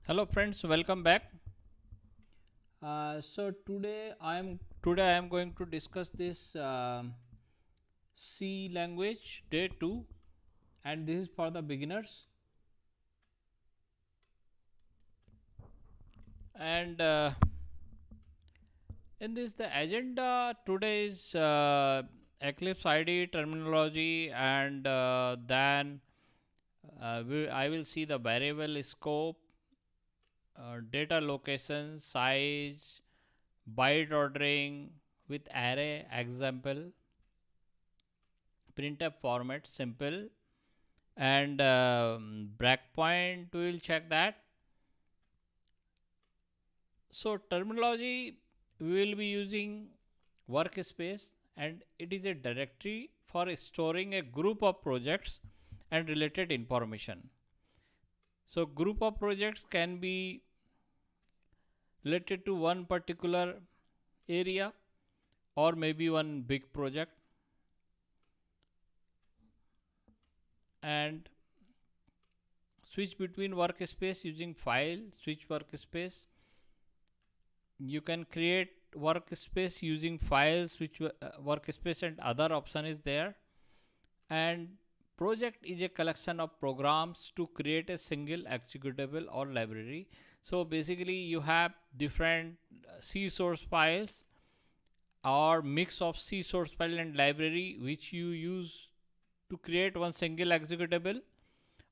Hello friends, welcome back. So today I am going to discuss this C language day 2, and this is for the beginners. And in this the agenda today is Eclipse Ide Terminology, and then I will see the variable scope, data location, size, byte ordering with array example, printf format simple, and breakpoint we will check that. So terminology, we will be using workspace, and it is a directory for storing a group of projects and related information. So group of projects can be related to one particular area or maybe one big project. And switch between workspace using file, switch workspace. You can create workspace using file, switch workspace, and other option is there. And project is a collection of programs to create a single executable or library. So basically you have different C source files or mix of C source file and library which you use to create one single executable,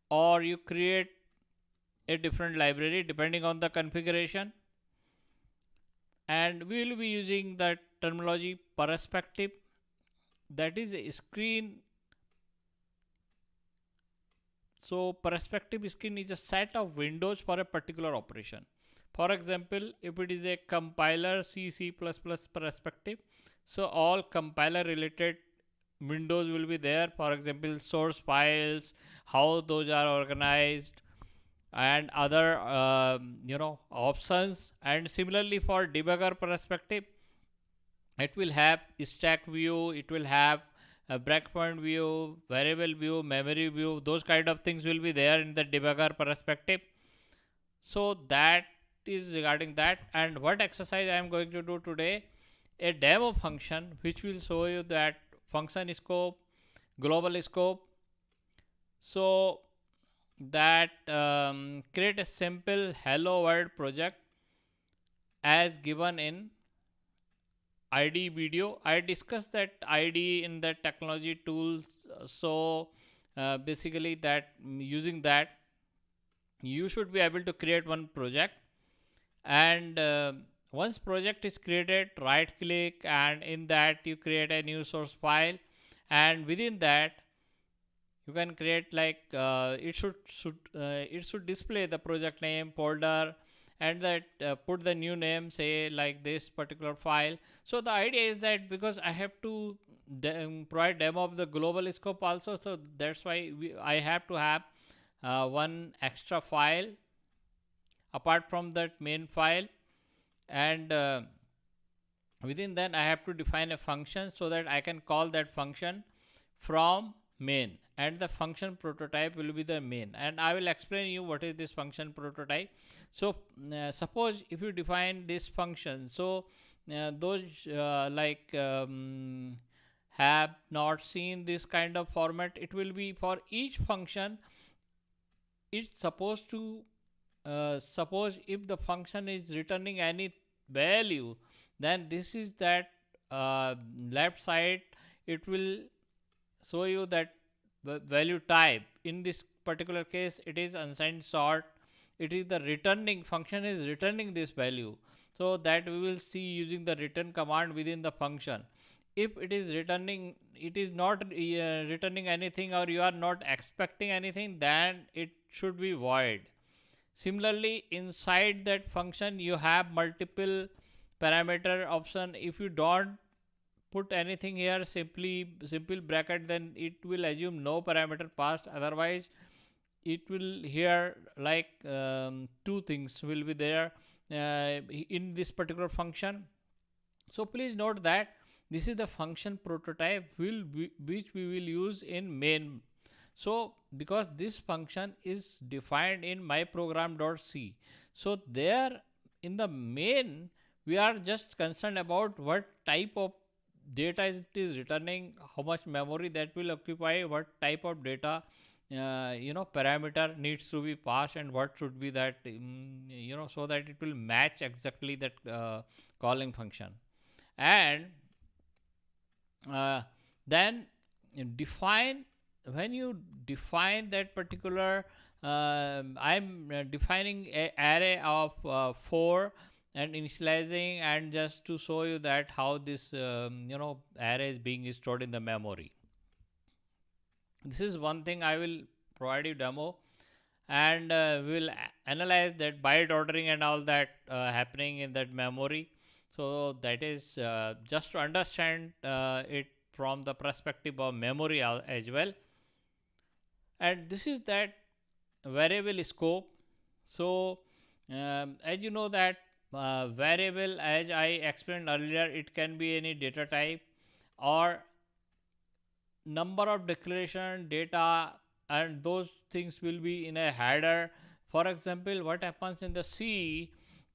or you create a different library depending on the configuration. And we will be using the terminology perspective, that is a screen. So perspective screen is a set of windows for a particular operation. For example, if it is a compiler C++ perspective, so all compiler related windows will be there. For example, source files, how those are organized, and other options. And similarly for debugger perspective, it will have stack view, it will have a breakpoint view, variable view, memory view. Those kind of things will be there in the debugger perspective. So that is regarding that. And what exercise I am going to do today, a demo function which will show you that function scope, global scope. So that create a simple hello world project as given in ID video. I discussed that ID in the technology tools. So basically that using that you should be able to create one project. And once project is created, right click, and in that you create a new source file, and within that you can create like it should display the project name, folder, and that put the new name, say like this particular file. So the idea is that because I have to provide demo of the global scope also, so that's why I have to have one extra file apart from that main file. And within that I have to define a function so that I can call that function from main, and the function prototype will be the main. And I will explain you what is this function prototype. So suppose if you define this function, so those have not seen this kind of format, it will be for each function. It's supposed to suppose if the function is returning any value, then this is that left side it will show you that value type. In this particular case it is unsigned sort, it is the returning function is returning this value. So that we will see using the return command within the function. If it is returning, it is not returning anything, or you are not expecting anything, then it should be void. Similarly, inside that function you have multiple parameter option. If you don't put anything here, simple bracket, then it will assume no parameter passed. Otherwise it will here like two things will be there in this particular function. So please note that this is the function prototype which we will use in main. So because this function is defined in my program.c, so there in the main we are just concerned about what type of data it is returning, how much memory that will occupy, what type of data parameter needs to be passed, and what should be that so that it will match exactly that calling function. And then define, when you define that particular I'm defining a array of 4 and initializing, and just to show you that how this array is being stored in the memory. This is one thing I will provide you demo, and we will analyze that byte ordering and all that happening in that memory. So that is just to understand it from the perspective of memory as well. And this is that variable scope. So as you know that variable, as I explained earlier, it can be any data type or number of declaration data, and those things will be in a header. For example, what happens in the C,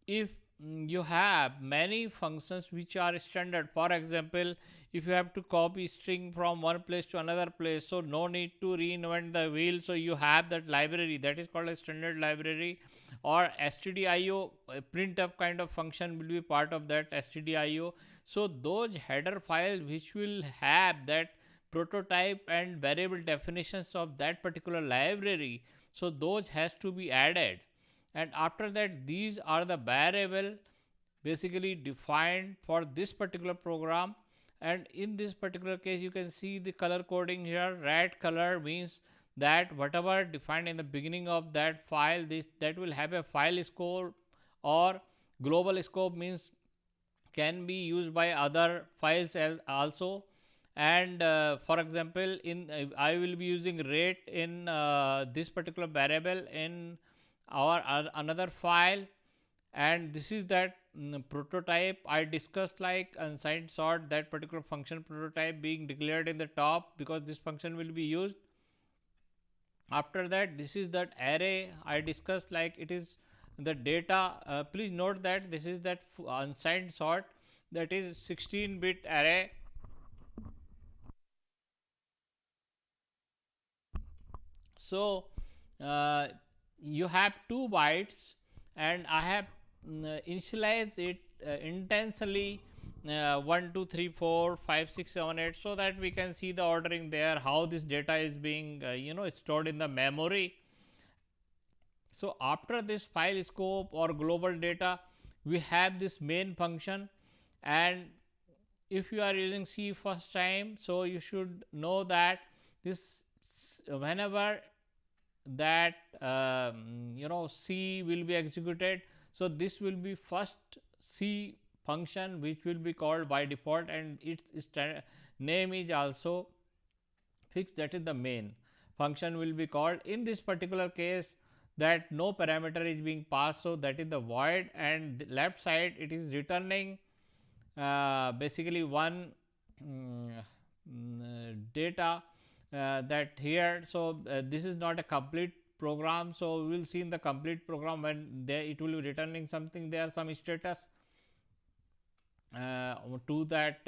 if you have many functions which are standard, for example, if you have to copy string from one place to another place, so no need to reinvent the wheel, so you have that library that is called a standard library, or stdio, a printf kind of function will be part of that stdio. So those header files which will have that prototype and variable definitions of that particular library, so those has to be added. And after that, these are the variable basically defined for this particular program. And in this particular case, you can see the color coding here. Red color means that whatever defined in the beginning of that file, this that will have a file scope, or global scope means can be used by other files also. And for example, in I will be using rate in this particular variable in our another file. And this is that prototype I discussed, like unsigned sort, that particular function prototype being declared in the top because this function will be used. After that, this is that array I discussed, like it is the data. Please note that this is that unsigned sort, that is 16-bit array. So you have 2 bytes, and I have initialized it intentionally 1 2 3 4 5 6 7 8, so that we can see the ordering there, how this data is being stored in the memory. So after this file scope or global data, we have this main function. And if you are using C first time, so you should know that this, whenever that C will be executed, so this will be first C function which will be called by default, and its name is also fixed, that is the main function will be called. In this particular case, that no parameter is being passed, so that is the void, and the left side it is returning basically one data that here. So this is not a complete program, so we will see in the complete program when there it will be returning something there, some status to that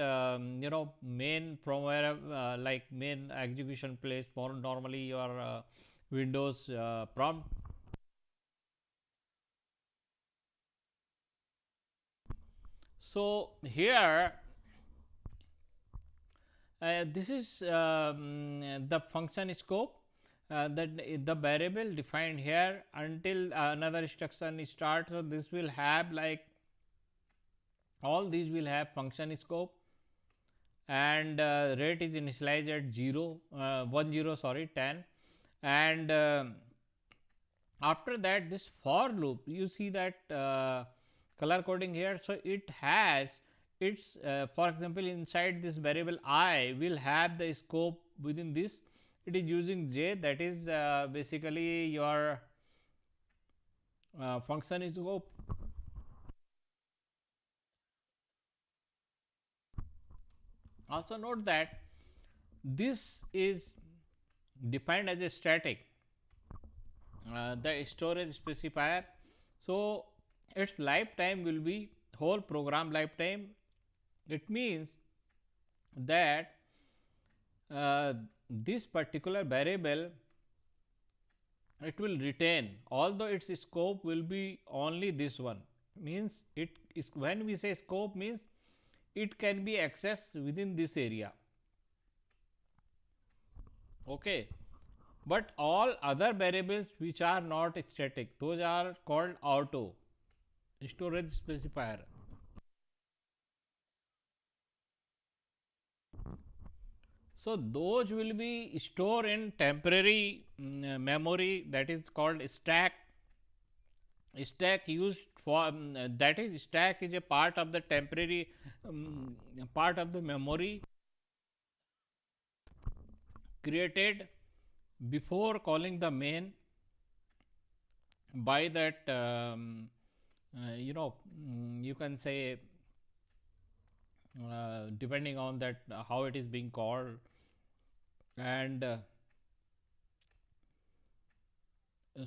main, from where like main execution place, more normally your Windows prompt. So here this is the function scope, that the variable defined here until another instruction starts. So this will have like all these will have function scope, and rate is initialized at 0 10 sorry 10. And after that, this for loop, you see that color coding here, so it has its for example, inside this variable I will have the scope. Within this, it is using j, that is basically your function scope. Also note that this is defined as a static, the storage specifier. So its lifetime will be whole program lifetime. It means that this particular variable, it will retain, although its scope will be only this one. Means it is, when we say scope, means it can be accessed within this area. Okay. But all other variables which are not static, those are called auto storage specifier. So those will be stored in temporary memory, that is called stack. Stack used for that is, stack is a part of the temporary part of the memory created before calling the main by that you can say depending on that how it is being called, and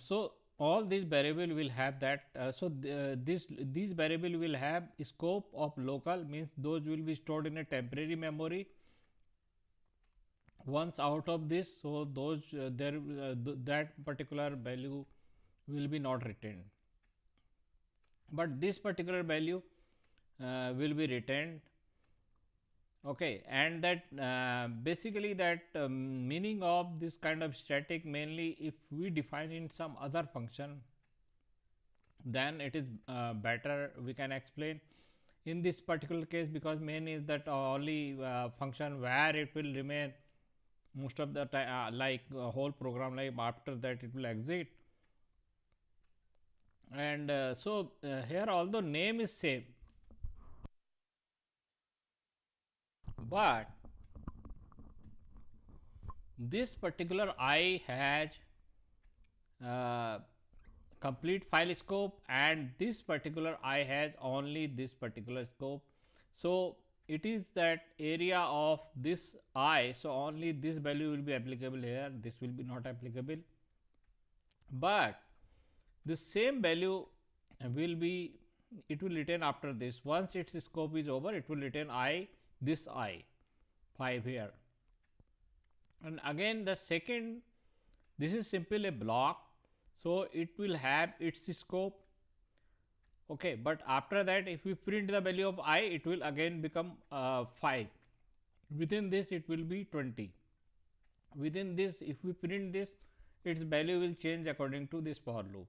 so all these variable will have that these variable will have scope of local, means those will be stored in a temporary memory. Once out of this, so those that particular value will be not retained, but this particular value will be retained. Okay, and that basically that meaning of this kind of static, mainly if we define in some other function, then it is better we can explain. In this particular case, because main is that only function where it will remain most of the time, like whole program life, after that it will exit. And so here although name is same, but this particular I has complete file scope, and this particular I has only this particular scope. So it is that area of this I, so only this value will be applicable here, this will be not applicable, but the same value will be, it will retain after this. Once its scope is over, it will retain I, this I 5 here. And again the second, this is simply a block, so it will have its scope. Okay, but after that if we print the value of I, it will again become 5. Within this it will be 20. Within this, if we print this, its value will change according to this for loop.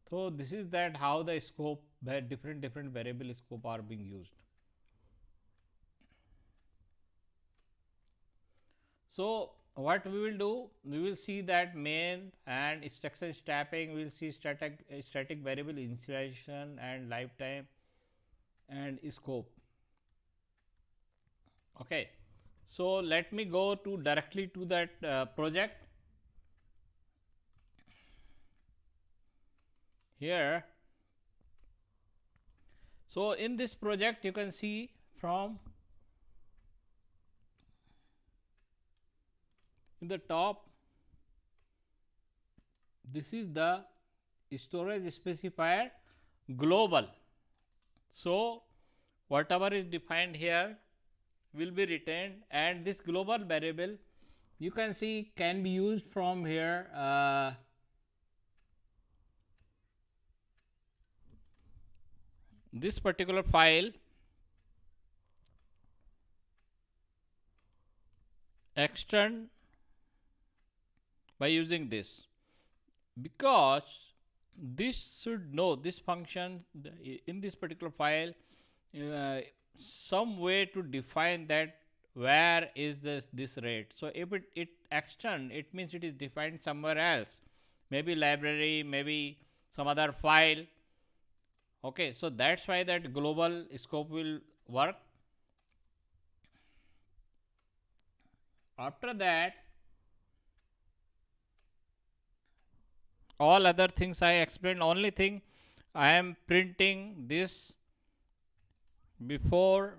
So this is that how the scope, where different variable scope are being used. So what we will do, we will see that main and instruction stepping, we will see static variable initialization and lifetime and scope. Okay, so let me go to directly to that project. Here, so in this project you can see from in the top, this is the storage specifier global. So whatever is defined here will be retained, and this global variable you can see can be used from here this particular file extend by using this, because this should know this function in this particular file some way to define that where is this rate. So if it extend, it means it is defined somewhere else, maybe library, maybe some other file. Okay, so that's why that global scope will work. After that, all other things I explained. Only thing I am printing this before,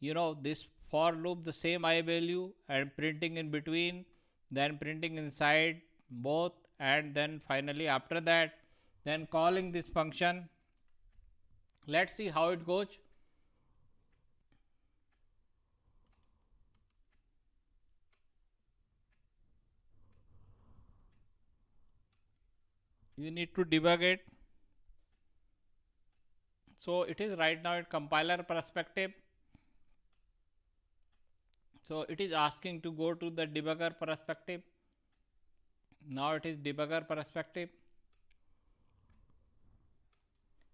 this for loop, the same I value, and printing in between then printing inside both, and then finally after that then calling this function. Let's see how it goes. You need to debug it. So it is right now at compiler perspective. So it is asking to go to the debugger perspective. Now it is debugger perspective.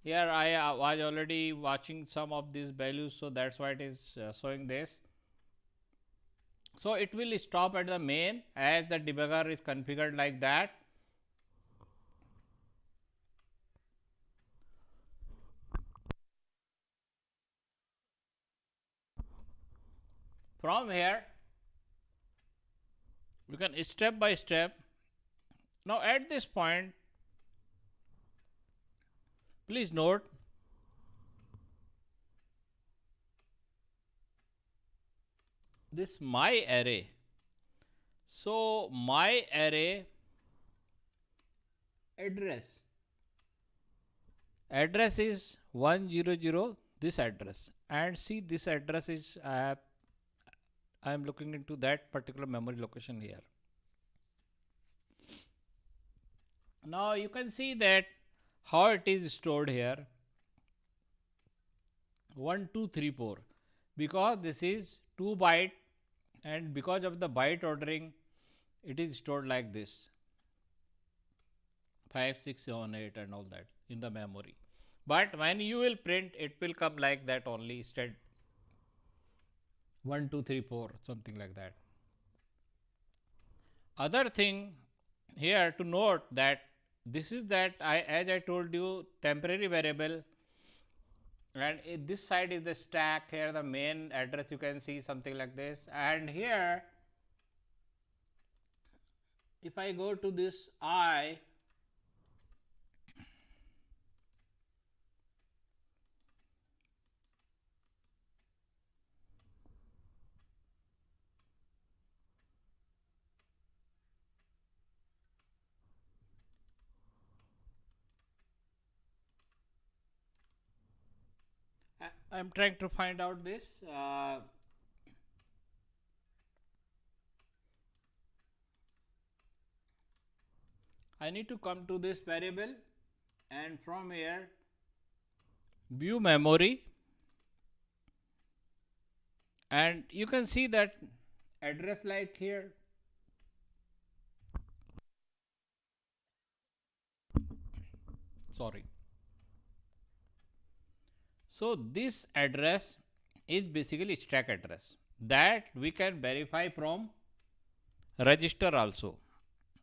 Here I was already watching some of these values, so that's why it is showing this. So it will stop at the main as the debugger is configured like that. From here we can step by step. Now at this point, please note this my array. So my array address is 100, this address, and see this address is I am looking into that particular memory location here. Now you can see that how it is stored here, 1 2 3 4, because this is 2 byte, and because of the byte ordering it is stored like this, 5 6 7 8 and all that in the memory. But when you will print, it will come like that only, instead 1 2 3 4, something like that. Other thing here to note that this is that as I told you, temporary variable, and this side is the stack. Here the main address you can see something like this, and here if I go to this I, I'm trying to find out this. I need to come to this variable, and from here view memory, and you can see that address like here. Sorry. So this address is basically stack address that we can verify from register also.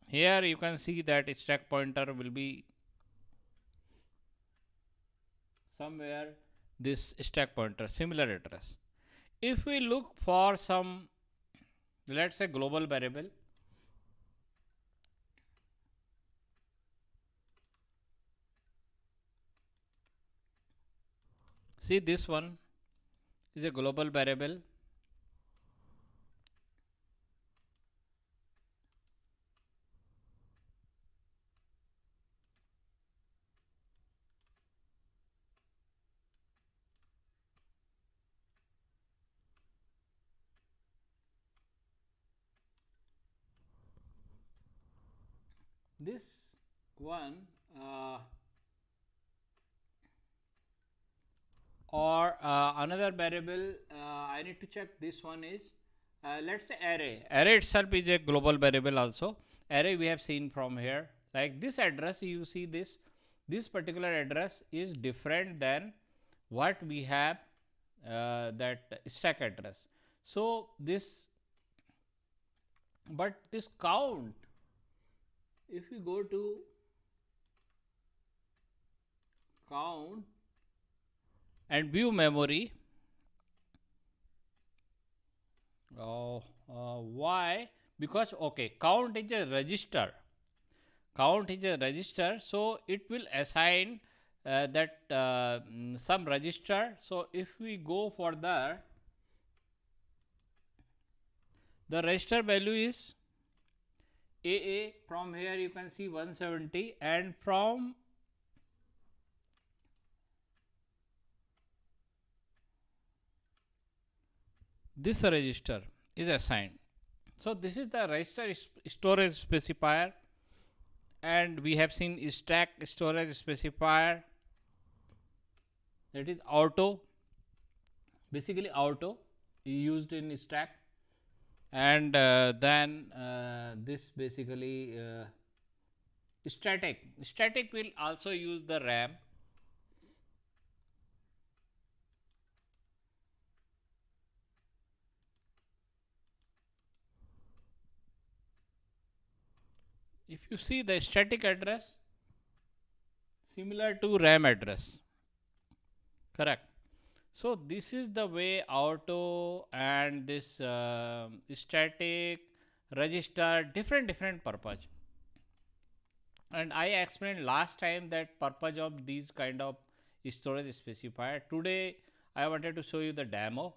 Here you can see that stack pointer will be somewhere this stack pointer, similar address. If we look for some, let's say, global variable, see this one is a global variable. This one or another variable, I need to check. This one is let's say array. Array itself is a global variable also. Array we have seen from here, like this address, you see this particular address is different than what we have that stack address. So this, but this count, if we go to count and view memory, why? Because okay, count is a register, so it will assign that some register. So if we go further, the register value is AA, from here you can see 170, and from this register is assigned. So this is the register storage specifier, and we have seen stack storage specifier, that is auto, basically auto used in stack, and then this basically static will also use the RAM. If you see the static address similar to RAM address, correct. So this is the way auto and this static register different purpose. And I explained last time that purpose of these kind of storage specifier. Today I wanted to show you the demo,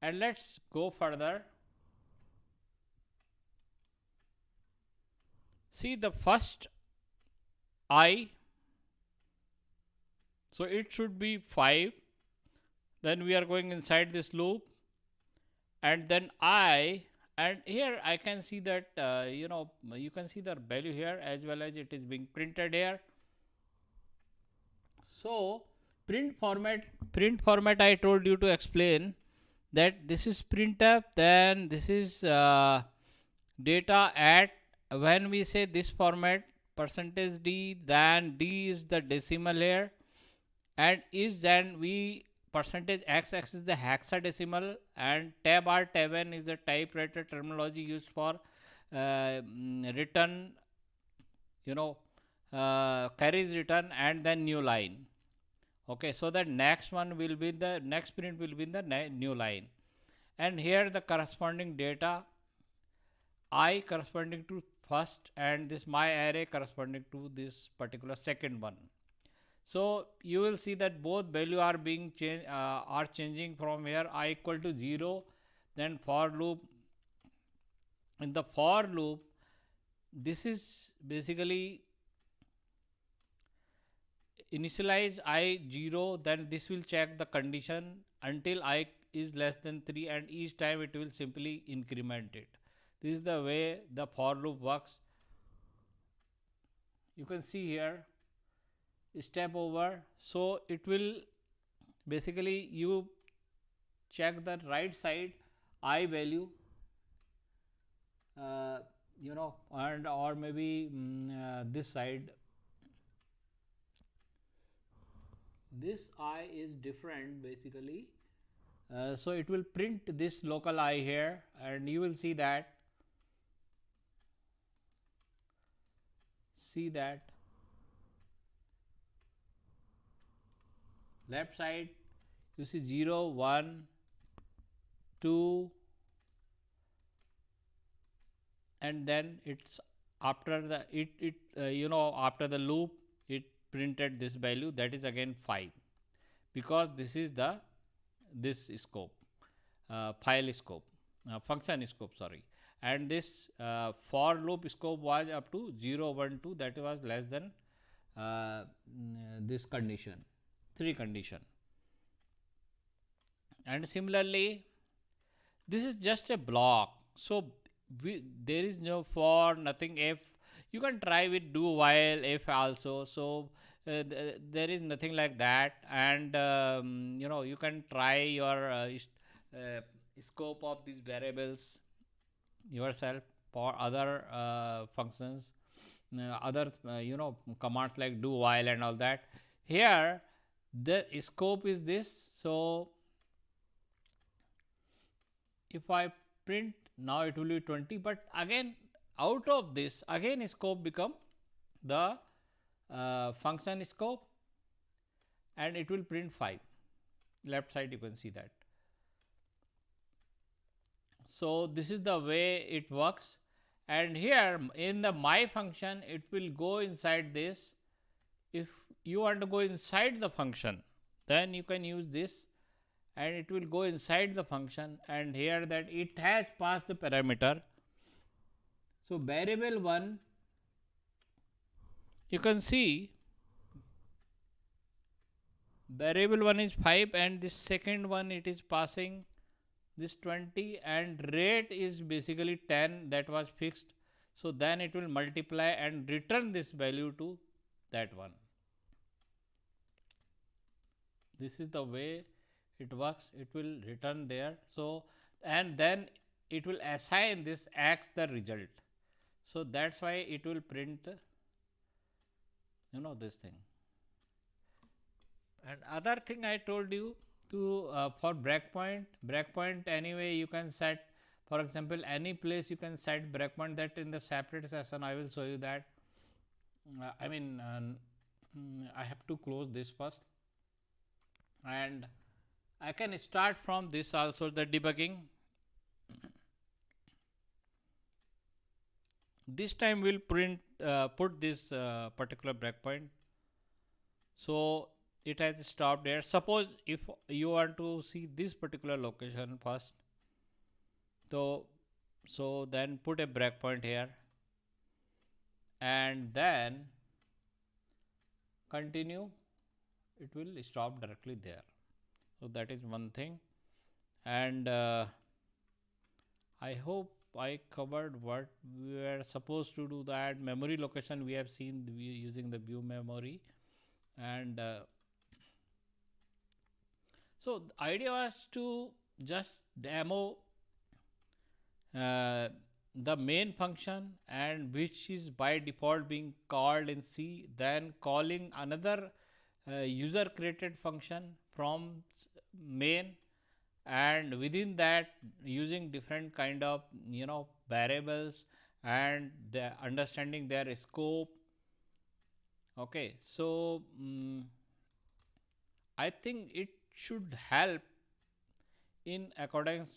and let's go further. See the first I, so it should be 5, then we are going inside this loop, and then I, and here I can see that you can see the value here as well as it is being printed here. So print format I told you to explain that this is printf, then this is data at, when we say this format %d, then d is the decimal here, and is, then we %xx is the hexadecimal, and tab r tab n is the typewriter terminology used for return, carries return and then new line. Okay, so the next one will be the next print will be in the new line, and here the corresponding data I corresponding to first, and this my array corresponding to this particular second one. So you will see that both value are being changing from here. I equal to 0, then for loop. In the for loop, this is basically initialize I 0, then this will check the condition until I is less than 3, and each time it will simply increment it. This is the way the for loop works. You can see here step over, so it will basically you check the right side I value, and or maybe this side, this I is different basically, so it will print this local I here, and you will see that left side you see 0 1 2, and then it's after the after the loop it printed this value, that is again 5, because this is the this scope, file scope, function scope, sorry, and this for loop scope was up to 0 1 2, that was less than this condition, 3 condition. And similarly this is just a block, so there is no for, nothing, if. You can try with do while, if also, so there is nothing like that, and you can try your scope of these variables yourself for other functions, other commands like do while and all that. Here the scope is this, so if I print now it will be 20, but again out of this again scope become the function scope, and it will print 5. Left side you can see that. So this is the way it works, and here in the my function it will go inside this. If you want to go inside the function, then you can use this, and it will go inside the function, and here that it has passed the parameter. So variable 1, you can see variable 1 is 5 and this second one it is passing this 20 and rate is basically 10 that was fixed. So then it will multiply and return this value to that one. This is the way it works. It will return there. So and then it will assign this x the result. So that's why it will print this thing. And other thing I told you to for breakpoint anyway you can set, for example, any place you can set breakpoint. That in the separate session I will show you that. I have to close this first and I can start from this also, the debugging. This time we'll put this particular breakpoint. So it has stopped there. Suppose if you want to see this particular location first, so then put a breakpoint here and then continue, it will stop directly there. So that is one thing, and I hope I covered what we were supposed to do. That memory location we have seen using the view memory, and so the idea was to just demo the main function, and which is by default being called in C, then calling another user created function from main, and within that using different kind of variables and the understanding their scope. Okay, so I think it should help in accordance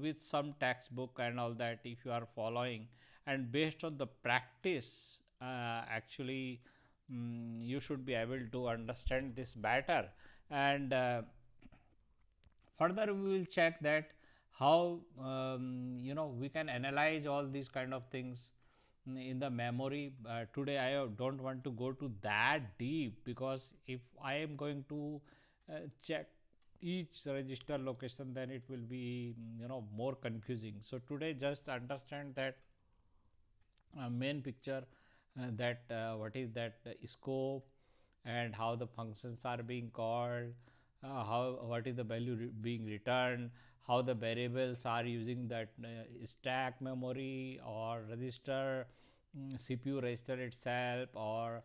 with some textbook and all that if you are following, and based on the practice actually you should be able to understand this better. And further we will check that how we can analyze all these kind of things in the memory. Today I don't want to go to that deep, because if I am going to check each register location, then it will be more confusing. So today just understand that main picture, that what is that scope and how the functions are being called, what is the value being returned, how the variables are using that stack memory or register, CPU register itself, or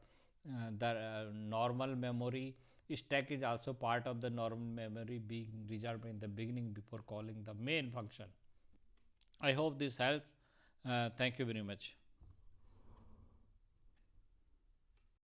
the normal memory. Stack is also part of the normal memory being reserved in the beginning before calling the main function. I hope this helps. Thank you very much.